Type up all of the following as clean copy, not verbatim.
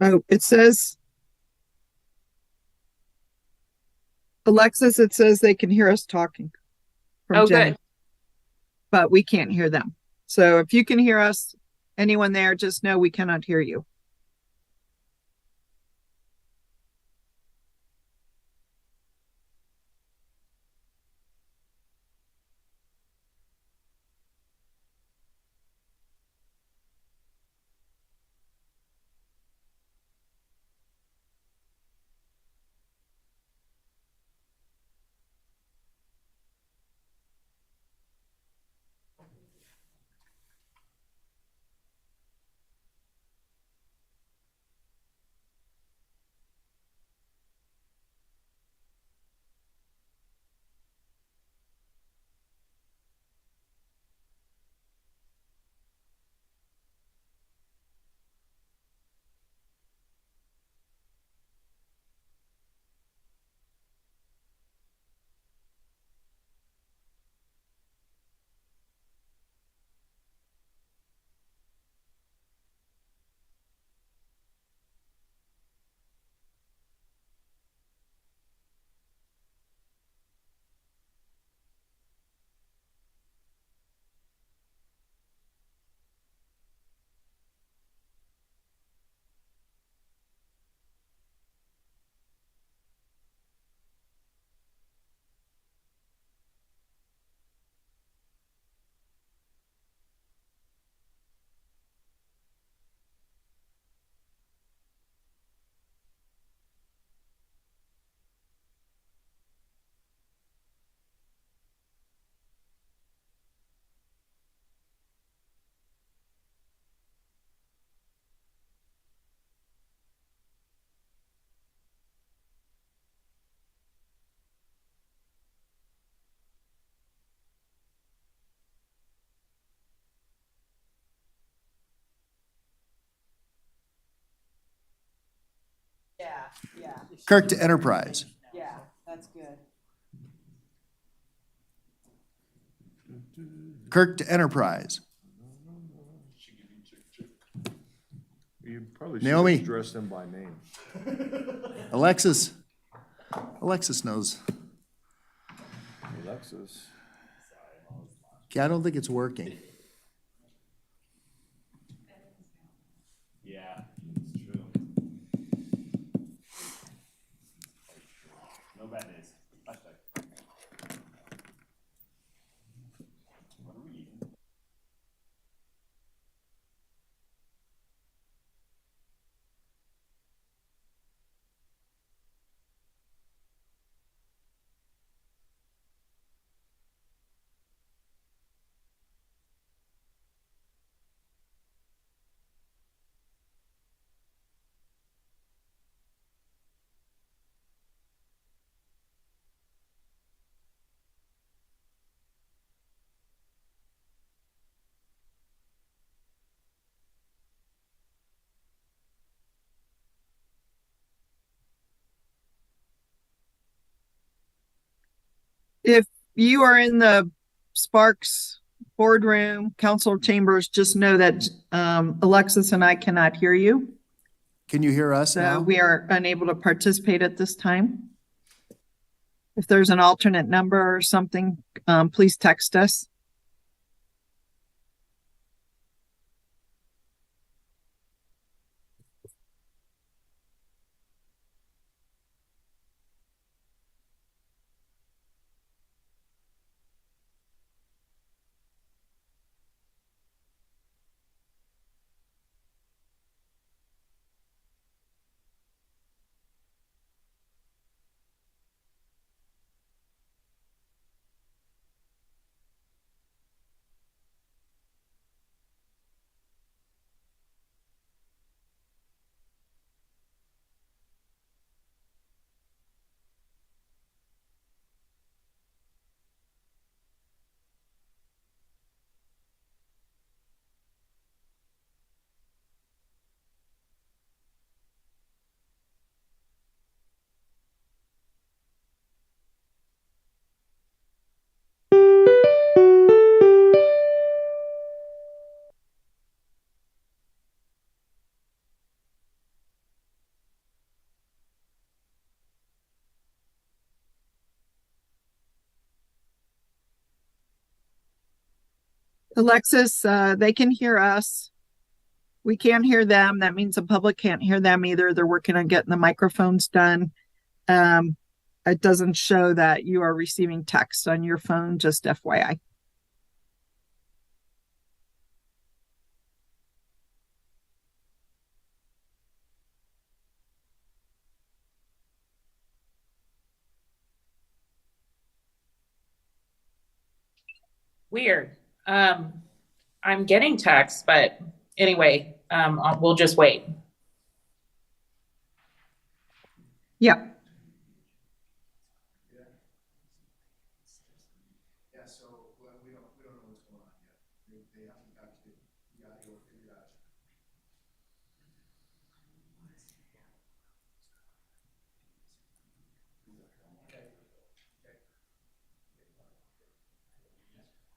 Oh, it says, Alexis, it says they can hear us talking from Oh, Jenny, good. but we can't hear them. So if you can hear us, anyone there, just know we cannot hear you. Yeah, yeah, Kirk to Enterprise. yeah, that's good. Kirk to Enterprise. You probably should Naomi? address them by name. Alexis. Alexis knows. Alexis. Okay, I don't think it's working. Yeah, it's true. No bad days. Hashtag. What are we eating? If you are in the Sparks boardroom, council chambers, just know that Alexis and I cannot hear you. Can you hear us So now? we are unable to participate at this time. If there's an alternate number or something, please text us. Alexis, they can hear us. We can't hear them. That means the public can't hear them either. They're working on getting the microphones done. Um, it doesn't show that you are receiving text on your phone, just FYI. Weird. I'm getting texts, but anyway, we'll just wait. Yeah. Yeah, so, well, we don't know what's going on yet. They haven't got the audio figured out. Okay.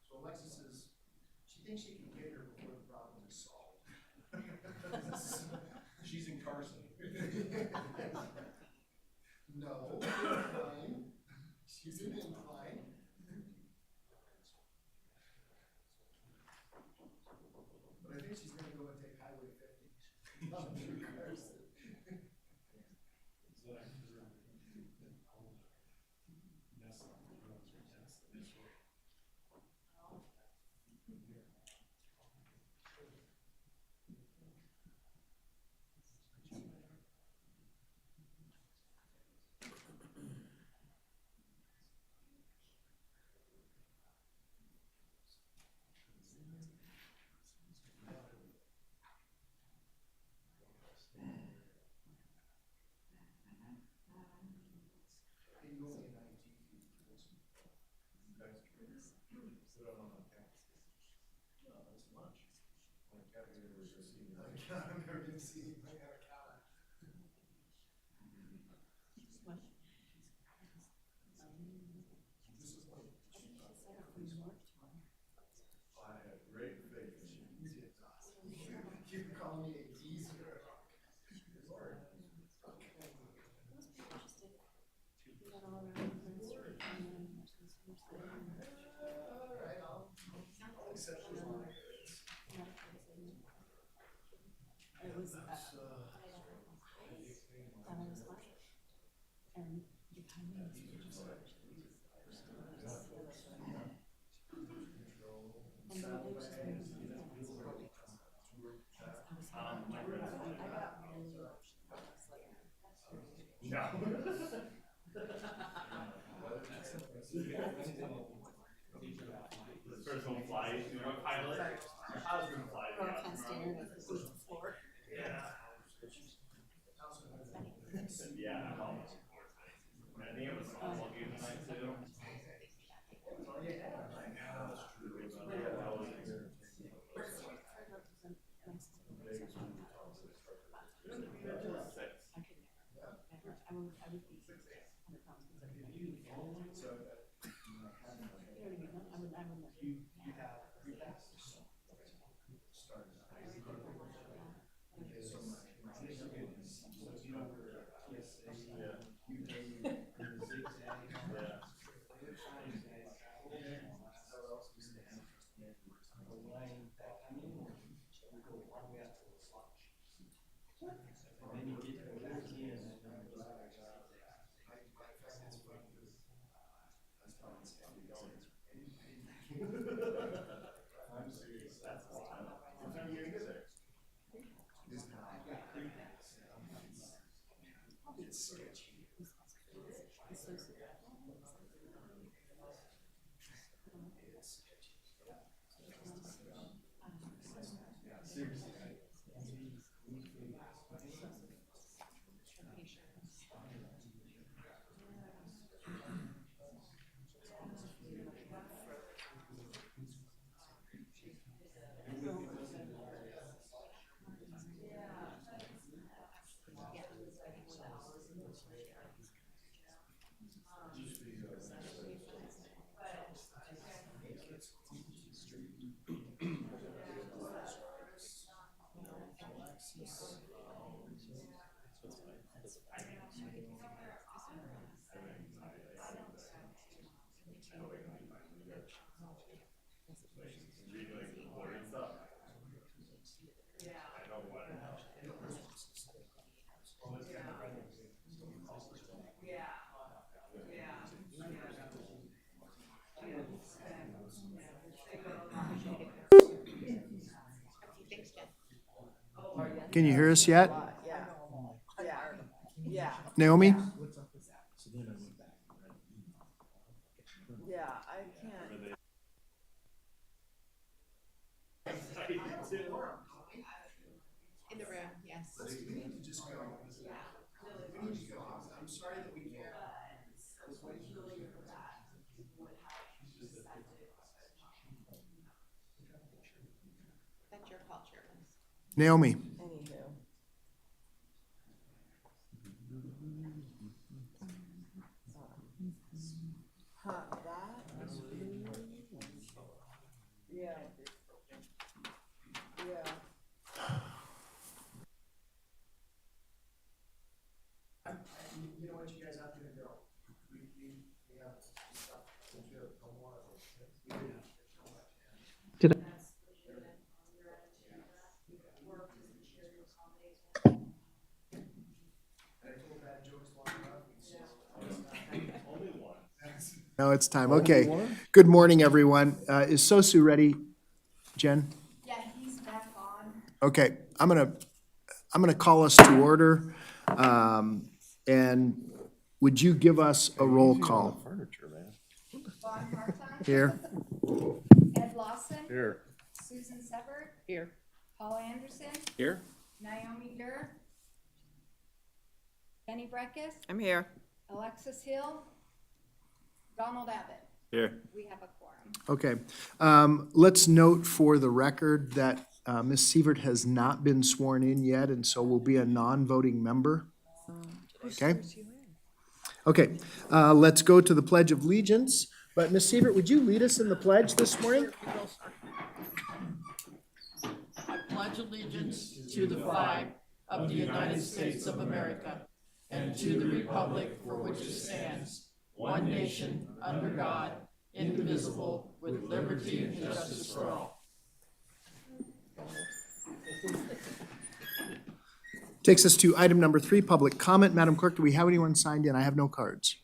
So Alexis is, she thinks she can get here before the problem is solved. She's in Carson. No, incline. She's in incline. But I think she's gonna go and take Highway 50. Down through Carson. I've never been to see anything on a cow. I have great faith in you. Keep calling me a geezer. Lord. All right, I'll accept those monitors. First one fly, you know, pilot. I was gonna fly. Yeah. Yeah, I'm almost. I think it was softball game tonight too. Oh, yeah, right. That's true. Yeah, that was I'm serious. That's wild. What time are you gonna get there? It's sketchy. Seriously. Can you hear us yet? Yeah. Yeah. Yeah. Naomi? Yeah, I can't. In the room, yes. We need to just go. We need to go. I'm sorry that we can't. That's your call, Chairman. Naomi? Anywho. Huh, that is really. Yeah. Yeah. You know what, you guys have to go. We have stuff to do. No more of it. Did I- No, it's time. Okay. Good morning, everyone. Is Sosu ready, Jen? Yeah, he's back on. Okay, I'm gonna call us to order. And would you give us a roll call Furniture, man. Vaughn Hartung, here? Ed Lawson, Here. Susan Sever, Here. Paul Anderson, Here? Naomi Durr, Jenny Breckus, I'm here. Alexis Hill, Donald Abbott. Here. We have a quorum. Okay. Let's note for the record that Ms. Sievert has not been sworn in yet, and so will be a non-voting member. Okay? Okay, let's go to the Pledge of Allegiance. But Ms. Sievert, would you lead us in the pledge this morning? I pledge allegiance to the flag of the United States of America and to the republic for which it stands, one nation, under God, indivisible, with liberty and justice for all. Takes us to item number 3, public comment. Madam Clerk, do we have anyone signed in? I have no cards.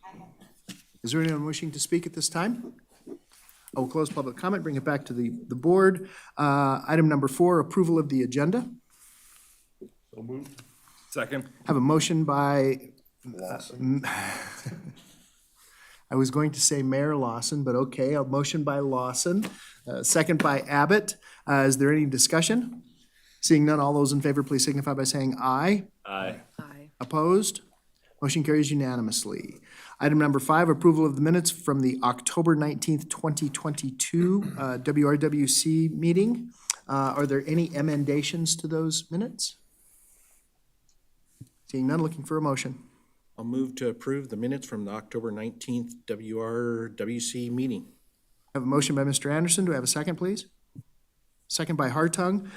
Is there anyone wishing to speak at this time? I will close public comment, bring it back to the board. Item number 4, approval of the agenda. So moved. Second. Have a motion by, Lawson. I was going to say Mayor Lawson, but okay, a motion by Lawson, second by Abbott. Is there any discussion? Seeing none, all those in favor, please signify by saying aye. Aye. Aye. Opposed? Motion carries unanimously. Item number 5, approval of the minutes from the October 19th, 2022 WRWC meeting. Are there any emendations to those minutes? Seeing none, looking for a motion. I'll move to approve the minutes from the October 19th WRWC meeting. I have a motion by Mr. Anderson. Do I have a second, please? Second by Hartung.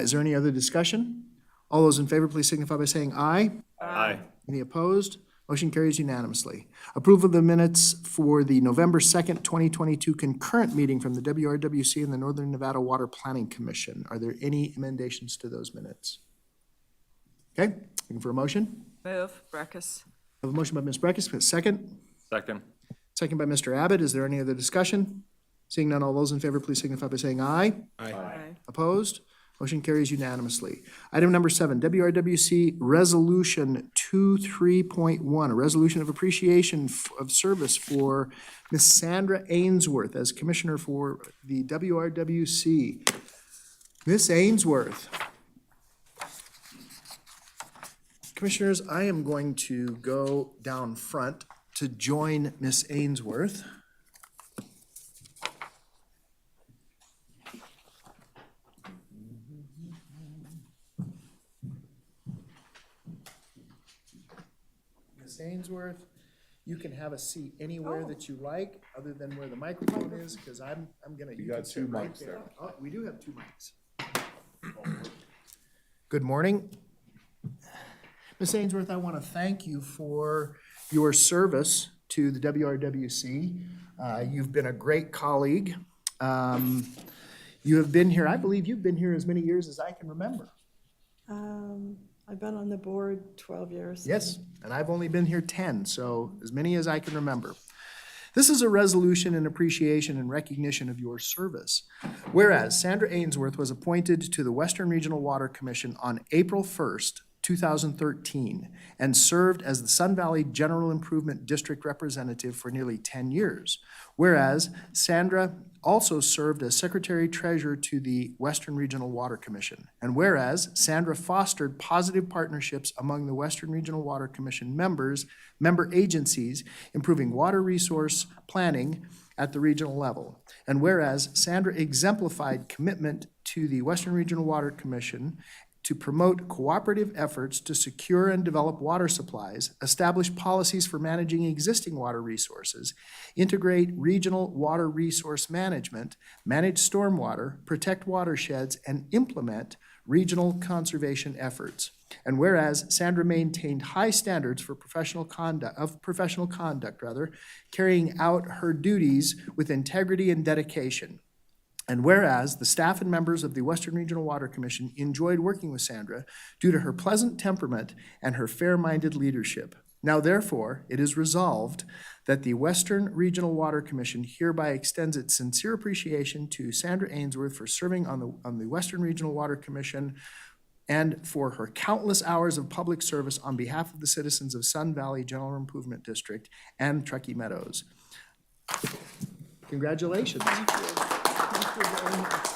Is there any other discussion? All those in favor, please signify by saying aye. Aye. Any opposed? Motion carries unanimously. Approval of the minutes for the November 2nd, 2022 concurrent meeting from the WRWC and the Northern Nevada Water Planning Commission. Are there any emendations to those minutes? Okay, looking for a motion? Move, Breckus. I have a motion by Ms. Breckus, second. Second. Second by Mr. Abbott. Is there any other discussion? Seeing none, all those in favor, please signify by saying aye. Aye. Opposed? Motion carries unanimously. Item number 7, WRWC Resolution 23.1, a resolution of appreciation of service for Ms. Sandra Ainsworth as Commissioner for the WRWC. Ms. Ainsworth. Commissioners, I am going to go down front to join Ms. Ainsworth. Ms. Ainsworth, you can have a seat anywhere that you like, other than where the microphone is, because I'm gonna. You got can sit two right mics there. Oh, we do have 2 mics. Good morning. Ms. Ainsworth, I want to thank you for your service to the WRWC. You've been a great colleague. You have been here, I believe you've been here as many years as I can remember. I've been on the board 12 years. Yes, and I've only been here 10, so as many as I can remember. This is a resolution in appreciation and recognition of your service. Whereas Sandra Ainsworth was appointed to the Western Regional Water Commission on April 1st, 2013, and served as the Sun Valley General Improvement District representative for nearly 10 years. Whereas Sandra also served as Secretary Treasurer to the Western Regional Water Commission. And whereas Sandra fostered positive partnerships among the Western Regional Water Commission member agencies, improving water resource planning at the regional level. And whereas Sandra exemplified commitment to the Western Regional Water Commission to promote cooperative efforts to secure and develop water supplies, establish policies for managing existing water resources, integrate regional water resource management, manage stormwater, protect watersheds, and implement regional conservation efforts. And whereas Sandra maintained high standards for professional conduct, carrying out her duties with integrity and dedication. And whereas the staff and members of the Western Regional Water Commission enjoyed working with Sandra due to her pleasant temperament and her fair-minded leadership. Now therefore, it is resolved that the Western Regional Water Commission hereby extends its sincere appreciation to Sandra Ainsworth for serving on the Western Regional Water Commission and for her countless hours of public service on behalf of the citizens of Sun Valley General Improvement District and Truckee Meadows. Congratulations. Thank you very much.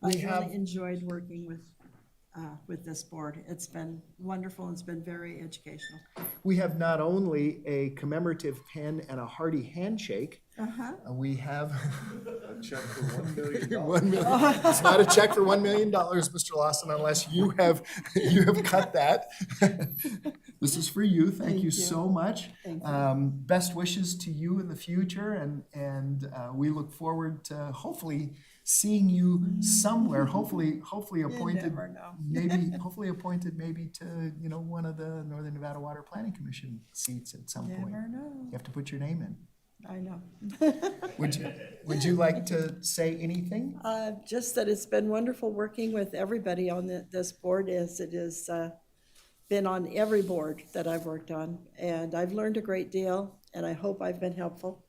We I have- really enjoyed working with this board. It's been wonderful and it's been very educational. We have not only a commemorative pen and a hearty handshake, we have A check for $1 million. $1 million. It's not a check for $1 million, Mr. Lawson, unless you have cut that. This is for you. Thank you you. so much. Thank you. Best wishes to you in the future, and we look forward to hopefully seeing you somewhere. Hopefully appointed. never know. Hopefully appointed maybe to one of the Northern Nevada Water Planning Commission seats at some point. Never know. You have to put your name in. I know. Would you like to say anything? Just that it's been wonderful working with everybody on this board, as it has been on every board that I've worked on. And I've learned a great deal, and I hope I've been helpful.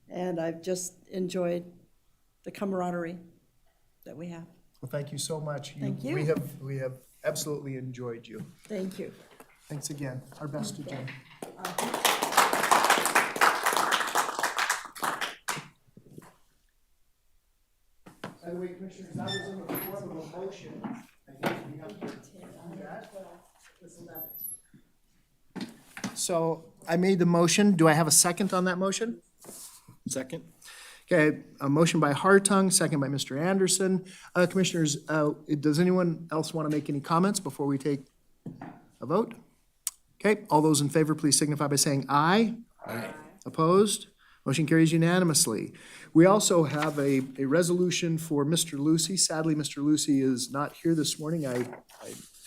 And I've just enjoyed the camaraderie that we have. Well, thank you so much. Thank you. We have absolutely enjoyed you. Thank you. Thanks again. Our best to Jen. By the way, Commissioners, that was in the form of a motion. I think we have to do that. So I made the motion. Do I have a second on that motion? Second? Okay, a motion by Hartung, second by Mr. Anderson. Commissioners, does anyone else want to make any comments before we take a vote? Okay, all those in favor, please signify by saying aye. Aye. Opposed? Motion carries unanimously. We also have a resolution for Mr. Lucy. Sadly, Mr. Lucy is not here this morning. I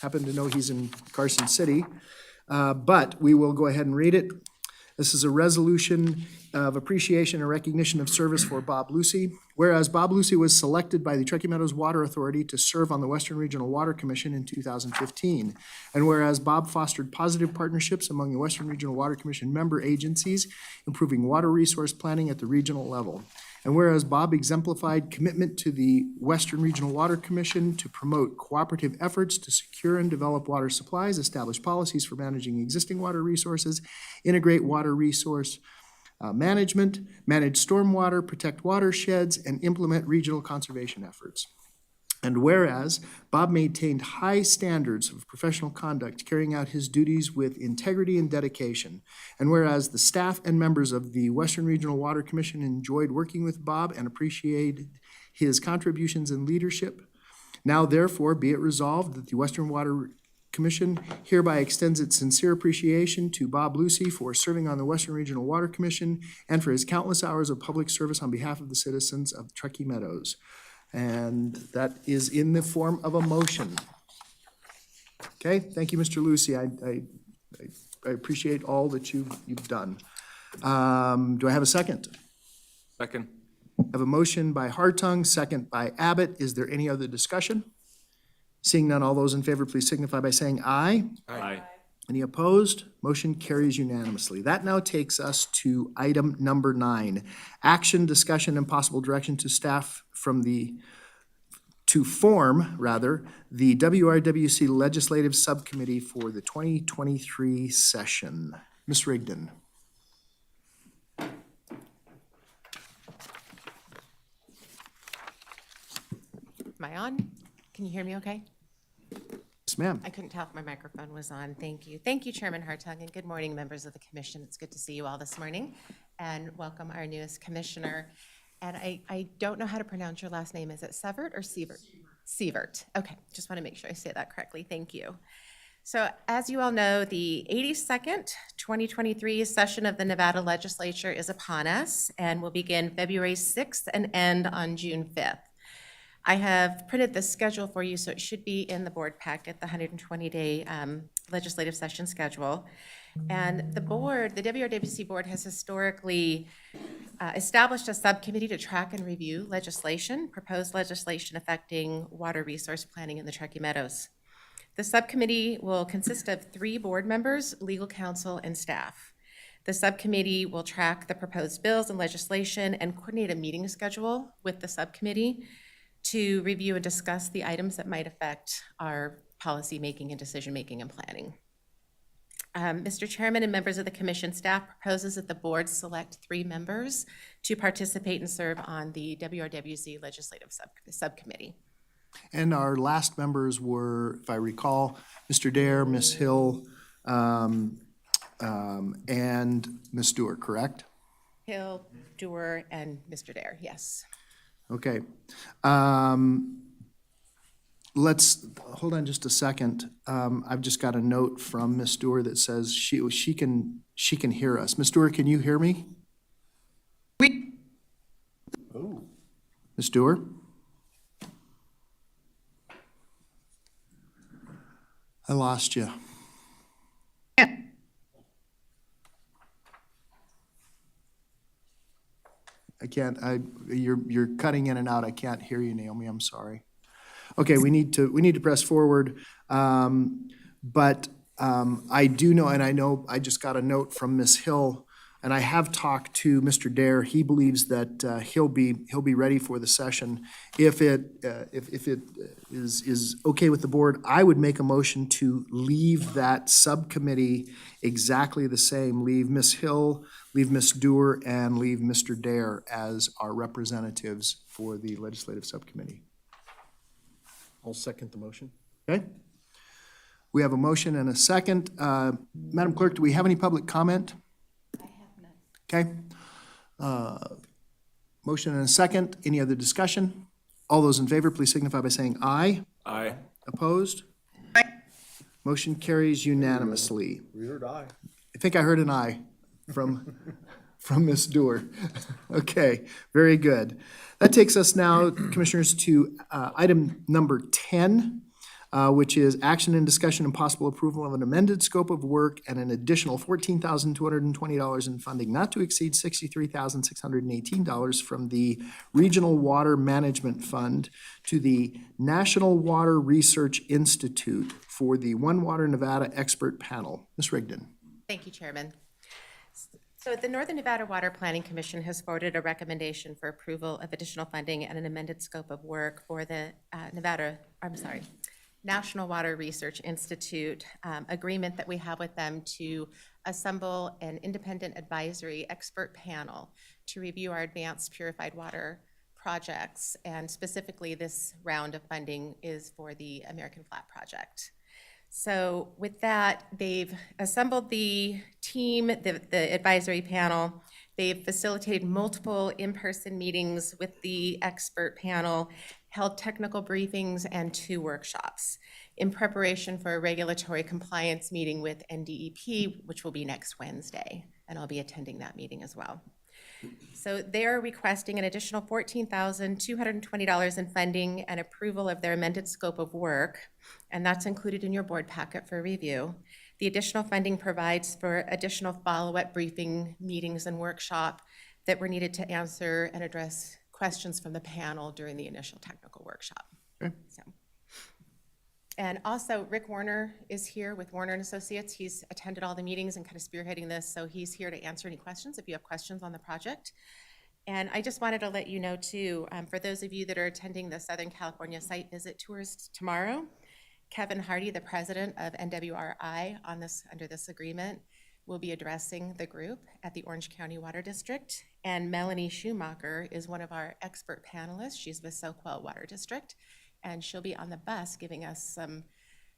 happen to know he's in Carson City, but we will go ahead and read it. This is a resolution of appreciation and recognition of service for Bob Lucy. Whereas Bob Lucy was selected by the Truckee Meadows Water Authority to serve on the Western Regional Water Commission in 2015. And whereas Bob fostered positive partnerships among the Western Regional Water Commission member agencies, improving water resource planning at the regional level. And whereas Bob exemplified commitment to the Western Regional Water Commission to promote cooperative efforts to secure and develop water supplies, establish policies for managing existing water resources, integrate water resource management, manage stormwater, protect watersheds, and implement regional conservation efforts. And whereas Bob maintained high standards of professional conduct, carrying out his duties with integrity and dedication. And whereas the staff and members of the Western Regional Water Commission enjoyed working with Bob and appreciated his contributions and leadership. Now therefore be it resolved that the Western Water Commission hereby extends its sincere appreciation to Bob Lucy for serving on the Western Regional Water Commission and for his countless hours of public service on behalf of the citizens of Truckee Meadows. And that is in the form of a motion. Okay, thank you, Mr. Lucy. I appreciate all that you've done. Do I have a second? Second. I have a motion by Hartung, second by Abbott. Is there any other discussion? Seeing none, all those in favor, please signify by saying aye. Aye. Any opposed? Motion carries unanimously. That now takes us to item number 9. Action, discussion, and possible direction to staff to form the WRWC Legislative Subcommittee for the 2023 session. Ms. Rigdon. Am I on? Can you hear me okay? Yes, ma'am. I couldn't tell if my microphone was on. Thank you. Thank you, Chairman Hartung, and good morning, members of the commission. It's good to see you all this morning, and welcome our newest commissioner. And I don't know how to pronounce your last name. Is it Severt or Sievert? Sievert. Okay, just want to make sure I say that correctly. Thank you. So as you all know, the 82nd 2023 session of the Nevada Legislature is upon us and will begin February 6th and end on June 5th. I have printed the schedule for you, so it should be in the board packet, the 120-day legislative session schedule. And the board, the WRWC board, has historically established a subcommittee to track and review legislation, proposed legislation affecting water resource planning in the Truckee Meadows. The subcommittee will consist of 3 board members, legal counsel, and staff. The subcommittee will track the proposed bills and legislation and coordinate a meeting schedule with the subcommittee to review and discuss the items that might affect our policy making and decision making and planning. Mr. Chairman and members of the commission, staff proposes that the board select 3 members to participate and serve on the WRWC Legislative Subcommittee. And our last members were, if I recall, Mr. Dare, Ms. Hill, and Ms. Stewart, correct? Hill, Dewar, and Mr. Dare, yes. Okay. Let's, hold on just a second. I've just got a note from Ms. Stewart that says she can hear us. Ms. Stewart, can you hear me? Oh. Ms. Stewart? I lost you. I can't, you're cutting in and out. I can't hear you, Naomi. I'm sorry. Okay, we need to press forward. But I do know, and I know I just got a note from Ms. Hill, and I have talked to Mr. Dare. He believes that he'll be ready for the session. If it is okay with the board, I would make a motion to leave that subcommittee exactly the same. Leave Ms. Hill, leave Ms. Dewar, and leave Mr. Dare as our representatives for the legislative subcommittee. I'll second the motion. Okay? We have a motion and a second. Madam Clerk, do we have any public comment? I have none. Okay. Motion and a second. Any other discussion? All those in favor, please signify by saying aye. Aye. Opposed? Motion carries unanimously. We heard aye. I think I heard an aye from Ms. Dewar. Okay, very good. That takes us now, Commissioners, to item number 10, which is action and discussion and possible approval of an amended scope of work and an additional $14,220 in funding not to exceed $63,618 from the Regional Water Management Fund to the National Water Research Institute for the One Water Nevada Expert Panel. Ms. Rigdon. Thank you, Chairman. So the Northern Nevada Water Planning Commission has forwarded a recommendation for approval of additional funding and an amended scope of work for the National Water Research Institute agreement that we have with them to assemble an independent advisory expert panel to review our advanced purified water projects. And specifically, this round of funding is for the American Flat Project. So with that, they've assembled the team, the advisory panel. They've facilitated multiple in-person meetings with the expert panel, held technical briefings, and 2 workshops in preparation for a regulatory compliance meeting with NDEP, which will be next Wednesday, and I'll be attending that meeting as well. So they're requesting an additional $14,220 in funding and approval of their amended scope of work, and that's included in your board packet for review. The additional funding provides for additional follow-up briefing meetings and workshop that were needed to answer and address questions from the panel during the initial technical workshop. Okay. So. And also Rick Warner is here with Warner and Associates. He's attended all the meetings and kind of spearheading this, so he's here to answer any questions if you have questions on the project. And I just wanted to let you know too, for those of you that are attending the Southern California site visit tours tomorrow, Kevin Hardy, the president of NWRI under this agreement, will be addressing the group at the Orange County Water District. And Melanie Schumacher is one of our expert panelists. She's with Soquel Water District, and she'll be on the bus giving us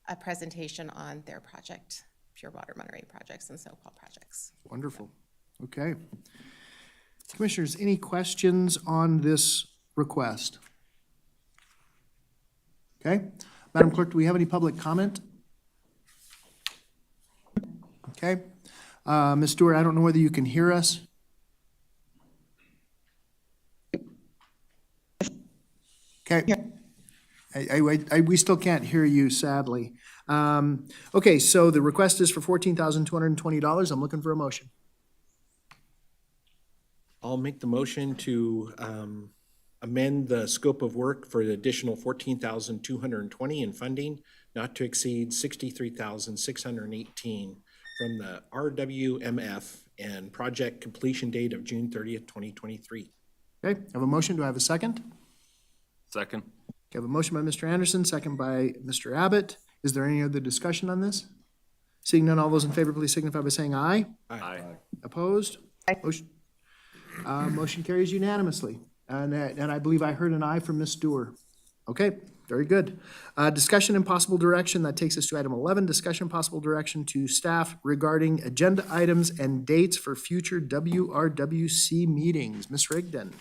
a presentation on their project, Pure Water Monterey projects and Soquel projects. Wonderful. Okay. Commissioners, any questions on this request? Okay. Madam Clerk, do we have any public comment? Okay. Ms. Stewart, I don't know whether you can hear us. Okay. We still can't hear you, sadly. Okay, so the request is for $14,220. I'm looking for a motion. I'll make the motion to amend the scope of work for the additional $14,220 in funding, not to exceed $63,618 from the RWMF and project completion date of June 30th, 2023. Okay, I have a motion. Do I have a second? Second. Okay, I have a motion by Mr. Anderson, second by Mr. Abbott. Is there any other discussion on this? Seeing none, all those in favor, please signify by saying aye. Aye. Opposed? Motion carries unanimously. And I believe I heard an aye from Ms. Stewart. Okay, very good. Discussion and possible direction, that takes us to item 11, discussion possible direction to staff regarding agenda items and dates for future WRWC meetings. Ms. Rigdon.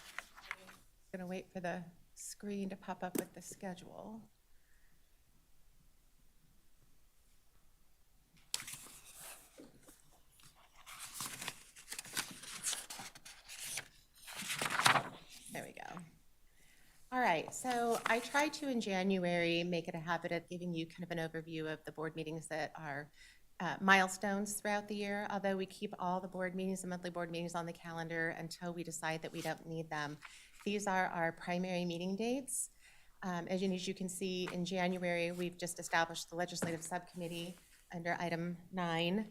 Gonna wait for the screen to pop up with the schedule. There we go. All right, so I tried to, in January, make it a habit of giving you kind of an overview of the board meetings that are milestones throughout the year, although we keep all the board meetings, the monthly board meetings on the calendar until we decide that we don't need them. These are our primary meeting dates. As you can see, in January, we've just established the legislative subcommittee under item 9.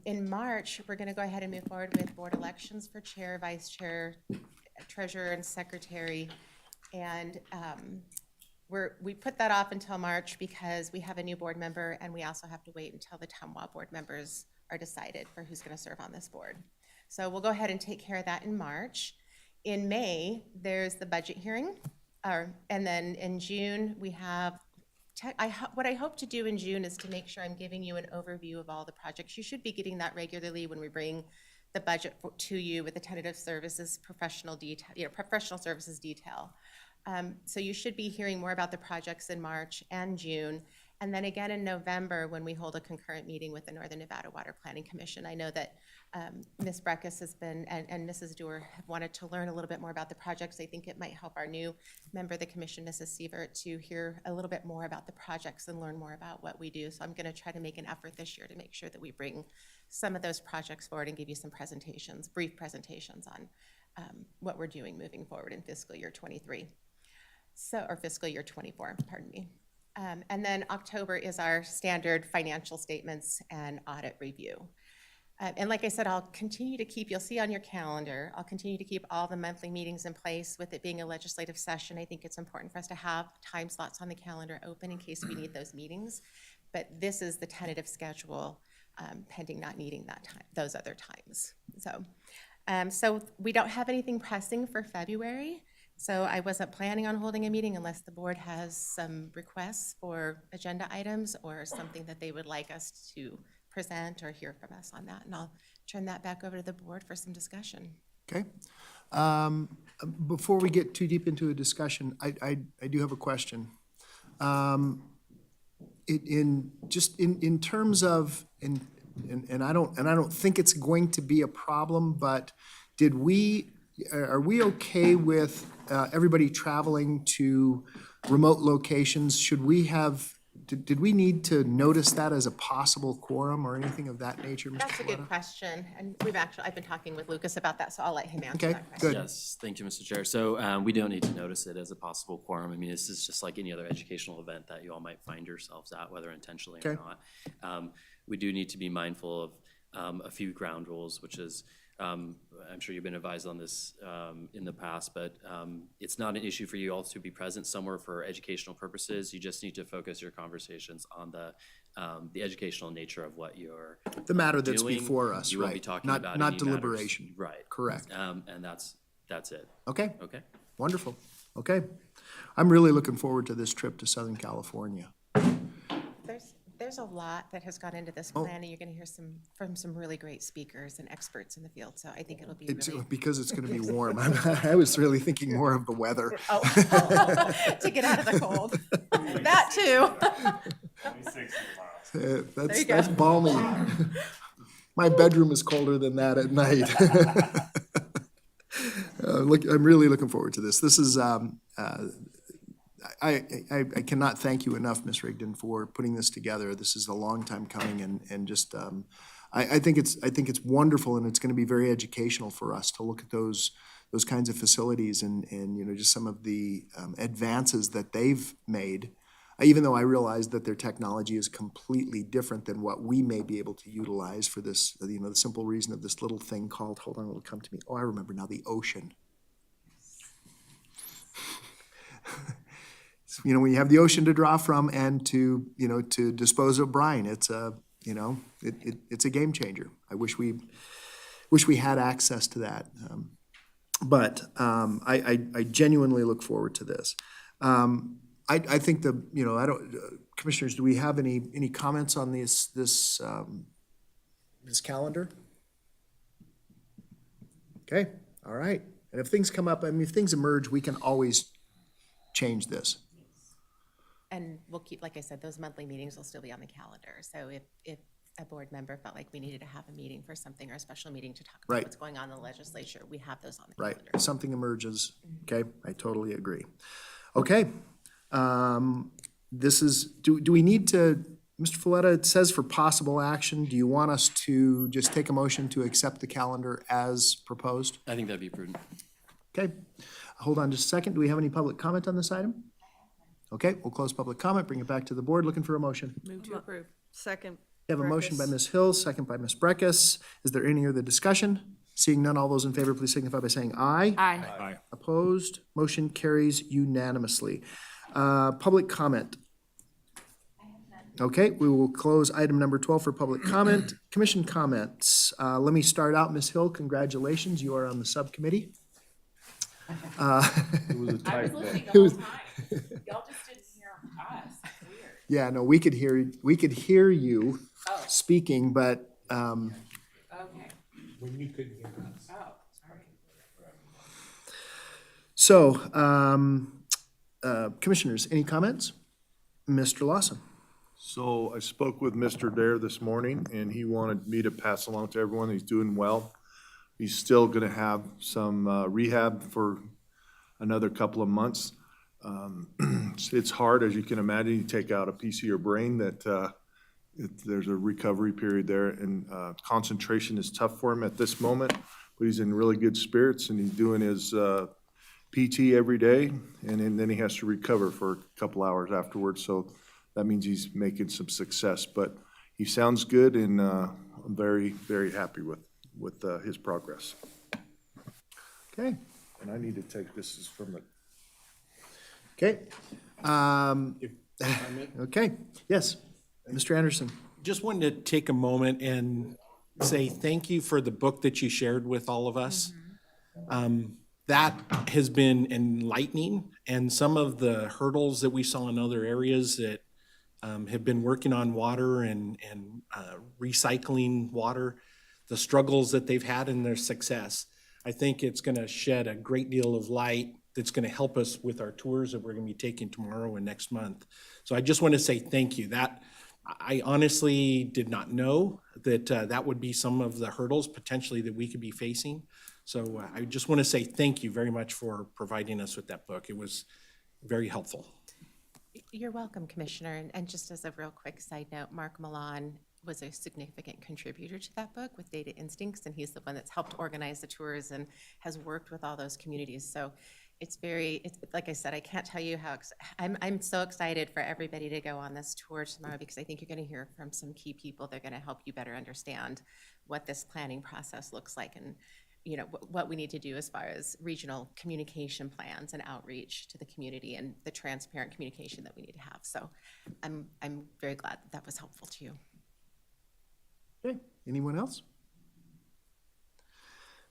In March, we're going to go ahead and move forward with board elections for chair, vice chair, treasurer, and secretary. And we put that off until March because we have a new board member, and we also have to wait until the TUMWA board members are decided for who's going to serve on this board. So we'll go ahead and take care of that in March. In May, there's the budget hearing. And then in June, we have, what I hope to do in June is to make sure I'm giving you an overview of all the projects. You should be getting that regularly when we bring the budget to you with the tentative services professional services detail. So you should be hearing more about the projects in March and June. And then again in November, when we hold a concurrent meeting with the Northern Nevada Water Planning Commission. I know that Ms. Breckus has been, and Mrs. Dewar have wanted to learn a little bit more about the projects. I think it might help our new member of the commission, Mrs. Sievert, to hear a little bit more about the projects and learn more about what we do. So I'm going to try to make an effort this year to make sure that we bring some of those projects forward and give you some presentations, brief presentations on what we're doing moving forward in fiscal year 23. Or fiscal year 24, pardon me. And then October is our standard financial statements and audit review. And like I said, I'll continue to keep, you'll see on your calendar, I'll continue to keep all the monthly meetings in place. With it being a legislative session, I think it's important for us to have time slots on the calendar open in case we need those meetings. But this is the tentative schedule, pending not needing that time, those other times. So we don't have anything pressing for February. So I wasn't planning on holding a meeting unless the board has some requests for agenda items or something that they would like us to present or hear from us on that. And I'll turn that back over to the board for some discussion. Okay. Before we get too deep into a discussion, I do have a question. In terms of, and I don't think it's going to be a problem, but are we okay with everybody traveling to remote locations? Should we have did we need to notice that as a possible quorum or anything of that nature, Mr. That's a good Coletta? question, and I've been talking with Lucas about that, so I'll let him answer Okay, that question. good. Yes, thank you, Mr. Chair. So we don't need to notice it as a possible quorum. I mean, this is just like any other educational event that you all might find yourselves at, whether intentionally or Okay. not. We do need to be mindful of a few ground rules, which is, I'm sure you've been advised on this in the past, but it's not an issue for you all to be present somewhere for educational purposes. You just need to focus your conversations on the educational nature of what you're The matter that's doing. before us, You won't be right? talking Not, about not any matters- deliberation. Right. Correct. And that's it. Okay, Okay. wonderful. Okay. I'm really looking forward to this trip to Southern California. There's a lot that has gone into this Oh. plan, and you're gonna hear from some really great speakers and experts in the field, so I think it'll be It's really. because it's gonna be warm. I was really thinking more of the weather. Oh, to get out of the cold. That too. 26 tomorrow. That's, you go. that's balmy. My bedroom is colder than that at night. I'm really looking forward to this. This is, I cannot thank you enough, Ms. Rigdon, for putting this together. This is a long time coming and just, I think it's wonderful, and it's gonna be very educational for us to look at those kinds of facilities and, you know, just some of the advances that they've made. Even though I realize that their technology is completely different than what we may be able to utilize for this, you know, the simple reason of this little thing called, hold on, it'll come to me. Oh, I remember now, the ocean. You know, when you have the ocean to draw from and to, you know, to dispose of brine, it's a, you know, it's a game changer. I wish we had access to that. But I genuinely look forward to this. I think you know, commissioners, do we have any comments on this calendar? Okay, all right. And if things come up, I mean, if things emerge, we can always change this. And we'll keep, like I said, those monthly meetings will still be on the calendar. So if a board member felt like we needed to have a meeting for something or a special meeting to talk about Right. what's going on in the legislature, we have those on the Right, calendar. if something emerges, okay, I totally agree. Okay, this is, do we need to, Mr. Folletta, it says for possible action, do you want us to just take a motion to accept the calendar as proposed? I think that'd be prudent. Okay, hold on just a second, do we have any public comment on this item? Okay, we'll close public comment, bring it back to the board, looking for a motion. Move to approve. Second. We have a motion by Breckus. Ms. Hill, second by Ms. Breckus. Is there any other discussion? Seeing none, all those in favor, please signify by saying aye. Aye. Aye. Opposed, motion carries unanimously. Public comment. Okay, we will close item number 12 for public comment. Commission comments. Let me start out, Ms. Hill, congratulations, you are on the subcommittee. It was a I was tight vote. listening It the was- whole time. Y'all just didn't hear us. It's weird. Yeah, no, we could hear you Oh. speaking, but, Okay. When you couldn't hear us. Oh, sorry. so, commissioners, any comments? Mr. Lawson? So I spoke with Mr. Dare this morning, and he wanted me to pass along to everyone, he's doing well. He's still gonna have some rehab for another couple of months. It's hard, as you can imagine, you take out a piece of your brain that there's a recovery period there, and concentration is tough for him at this moment, but he's in really good spirits, and he's doing his PT every day, and then he has to recover for a couple hours afterwards, so that means he's making some success, but he sounds good, and I'm very, very happy with his progress. Okay. And I need to take, this is from the, Okay. Okay, yes, Mr. Anderson. Just wanted to take a moment and say thank you for the book that you shared with all of us. That has been enlightening, and some of the hurdles that we saw in other areas that have been working on water and recycling water, the struggles that they've had and their success. I think it's going to shed a great deal of light that's going to help us with our tours that we're going to be taking tomorrow and next month. So I just want to say thank you. That I honestly did not know that that would be some of the hurdles potentially that we could be facing. So I just want to say thank you very much for providing us with that book. It was very helpful. You're welcome, Commissioner. And just as a real quick side note, Mark Milan was a significant contributor to that book with Data Instincts, and he's the one that's helped organize the tours and has worked with all those communities. So it's like I said, I can't tell you how, I'm so excited for everybody to go on this tour tomorrow, because I think you're going to hear from some key people. They're going to help you better understand what this planning process looks like, and you know, what we need to do as far as regional communication plans and outreach to the community and the transparent communication that we need to have. So I'm very glad that was helpful to you. Okay, anyone else?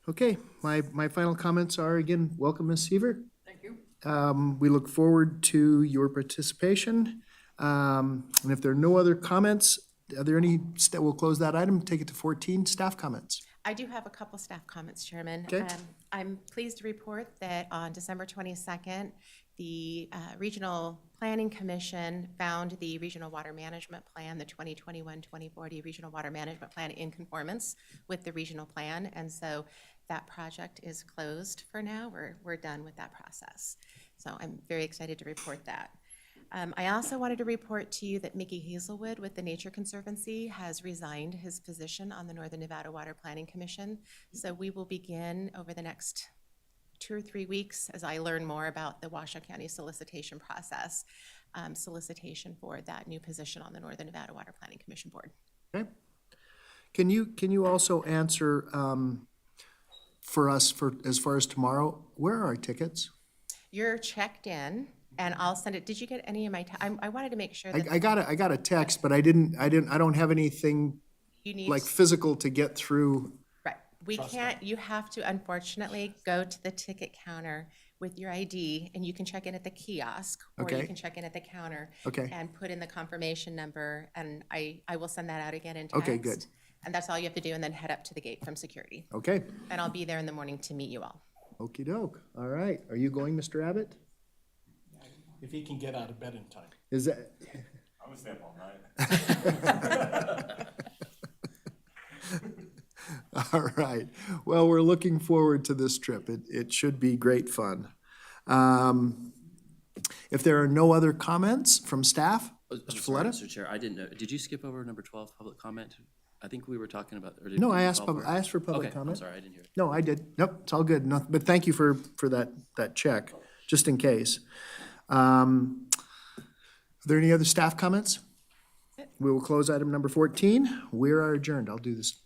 Okay, my final comments are, again, welcome, Ms. Seaver. Thank you. We look forward to your participation. And if there are no other comments, are there any, we'll close that item, take it to 14, staff comments. I do have a couple staff comments, Chairman. Okay. I'm pleased to report that on December 22nd, the Regional Planning Commission found the Regional Water Management Plan, the 2021-2040 Regional Water Management Plan, in conformance with the regional plan. And so that project is closed for now. We're done with that process. So I'm very excited to report that. I also wanted to report to you that Mickey Hazelwood with the Nature Conservancy has resigned his position on the Northern Nevada Water Planning Commission. So we will begin over the next 2 or 3 weeks, as I learn more about the Washoe County solicitation process, solicitation for that new position on the Northern Nevada Water Planning Commission Board. Okay. Can you also answer for us, for as far as tomorrow, where are our tickets? You're checked in, and I'll send it. Did you get any of my, I wanted to make sure that. I got a text, but I don't have anything You need. like physical to get through. Right, we can't, you have to unfortunately go to the ticket counter with your ID, and you can check in at the kiosk, or you Okay. can check in at the counter. Okay. And put in the confirmation number, and I will send that out again in text. Okay, good. And that's all you have to do, and then head up to the gate from security. Okay, And I'll be there in the morning to meet you all. okey doke. All right, are you going, Mr. Abbott? If he can get out of bed in time. Is that, I'm gonna stay up all night. all right. Well, we're looking forward to this trip. It should be great fun. If there are no other comments from staff, I'm Mr. sorry, Folletta? Mr. Chair, I didn't know, did you skip over number 12, public comment? I think we were talking about, or did No, we I asked, call I asked for public Okay, I'm comment. sorry, I didn't hear it. No, I did. Nope, it's all good. No, but thank you for that check, just in case. Are there any other staff comments? We will close item number 14. We are adjourned. I'll do this